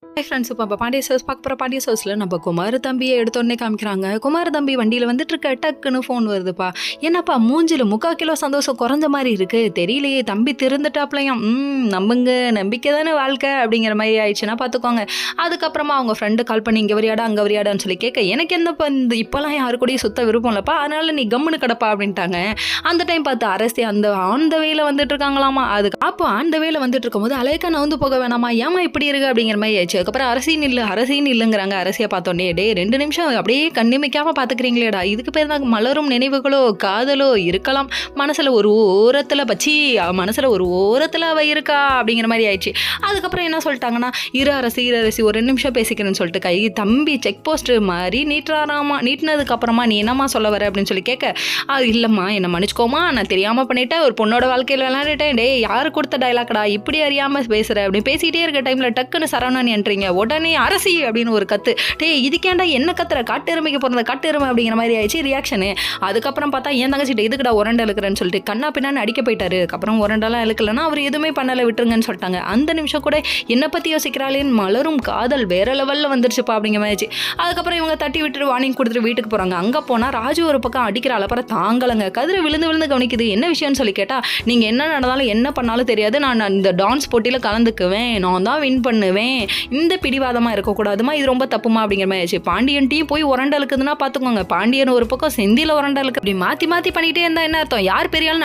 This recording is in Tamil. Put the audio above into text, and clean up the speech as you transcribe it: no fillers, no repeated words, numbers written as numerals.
ஹாய் ஃப்ரெண்ட்ஸ், இப்போ பாண்டிய சோர்ஸ் பார்க்க போகிற பாண்டிய சோர்ஸில் நம்ம குமார் தம்பியை எடுத்தோடனே காமிக்கிறாங்க. குமார் தம்பி வண்டியில் வந்துட்டு இருக்க டக்குன்னு ஃபோன் வருதுப்பா. என்னப்பா மூஞ்சில் 3/4 கிலோ சந்தோஷம் குறைஞ்ச மாதிரி இருக்குது, தெரியலையே தம்பி திருந்துட்டாப்லையும். நம்புங்க, நம்பிக்கை தானே வாழ்க்கை அப்படிங்கிற மாதிரி ஆயிடுச்சுன்னா பார்த்துக்கோங்க. அதுக்கப்புறமா அவங்க ஃப்ரெண்டு கால் பண்ணி இங்கே வரியாடா அங்கே வரியாடான்னு சொல்லி கேட்க, எனக்கு என்னப்பா இந்த இப்போலாம் யாரு கூடயும் சுத்த விருப்பம் இல்லைப்பா, அதனால நீ கம்முன்னு கிடப்பா அப்படின்ட்டாங்க. அந்த டைம் பார்த்து அரசு அந்த வேலை வந்துட்டு இருக்காங்களாமா. அதுக்கு அப்போ அந்த வேலை வந்துட்டு இருக்கும்போது அலைக்கா நான் வந்து போக வேணாமா, ஏமா இப்படி இருக்கு அப்படிங்கிற மாதிரி ஆயிடுச்சு. அதுக்கப்புறம் அரசின்னு இல்லைங்கிறாங்க. அரசியை பார்த்தோன்னே டே 2 நிமிஷம் அப்படியே கண்ணிமைக்காம பார்த்துக்கிறீங்களேடா, இதுக்கு பேர் தான் மலரும் நினைவுகளோ காதலோ இருக்கலாம், மனசில் ஒரு ஓரத்தில் அவ இருக்கா அப்படிங்கிற மாதிரி ஆயிடுச்சு. அதுக்கப்புறம் என்ன சொல்லிட்டாங்கன்னா, இரு அரசி ஒரு 2 நிமிஷம் பேசிக்கிறேன்னு சொல்லிட்டு கை தம்பி செக் போஸ்ட் மாதிரி நீட்டுறாராமா. நீட்டினதுக்கு அப்புறமா நீ என்னம்மா சொல்ல வர அப்படின்னு சொல்லி கேட்க, இல்லைம்மா என்னை மன்னிச்சுக்கோமா, நான் தெரியாமல் பண்ணிட்டேன், ஒரு பொண்ணோட வாழ்க்கையில் விளையாண்டுட்டேன், டே யார் கொடுத்த டைலாக்டா இப்படி அறியாமல் பேசுகிற அப்படின்னு பேசிகிட்டே இருக்க டைமில் டக்குன்னு சரவணன் என்றீங்க. உடனே அரசி அப்படின்னு ஒரு கத்து, டே இதுக்கேண்டா என்ன கத்துற, காட்டு எருமைக்கு பிறந்த காட்டு எருமை அப்படிங்கிற மாதிரி ஆயிடுச்சு ரியாக்ஷனு. அதுக்கப்புறம் பார்த்தா என் தங்கச்சிட்ட இதுக்குடா உரண்டை இழுக்கிறேன்னு சொல்லிட்டு கண்ணா பின்னான்னு அடிக்க போயிட்டாரு. அப்புறம் உரண்டெல்லாம் இழுக்கலன்னா அவர் எதுவுமே பண்ணலை, விட்டுருங்கன்னு சொல்லிட்டாங்க. அந்த நிமிஷம் கூட என்னை பற்றி யோசிக்கிறாளேன்னு மலரும் காதல் வேற லெவலில் வந்துருச்சுப்பா அப்படிங்கிற மாதிரி. அதுக்கப்புறம் இவங்க தட்டி விட்டுட்டு வார்னிங் கொடுத்துட்டு வீட்டுக்கு போகிறாங்க. அங்கே போனால் ராஜு ஒரு பக்கம் அடிக்கிற அலப்பறம் தாங்கலங்க. கதிரை விழுந்து கவனிக்குது. என்ன விஷயம்னு சொல்லி கேட்டால், நீங்கள் என்ன நடந்தாலும் என்ன பண்ணாலும் தெரியாது, நான் இந்த டான்ஸ் போட்டியில் கலந்துக்குவேன், நான் தான் வின் பண்ணுவேன், இந்த பிடிவாதமாக இருக்கக்கூடாதுமா, இது ரொம்ப தப்புமா அப்படிங்கிற மாதிரி ஆச்சு. பாண்டியன் டீம் போய் உரண்டை இழுக்குதுன்னா பார்த்துக்கோங்க. பாண்டியன் ஒரு பக்கம் செந்தியில் உரண்டை இழுக்கு, அப்படி மாற்றி பண்ணிகிட்டே இருந்தால் என்ன அர்த்தம், யார் பெரியாலும்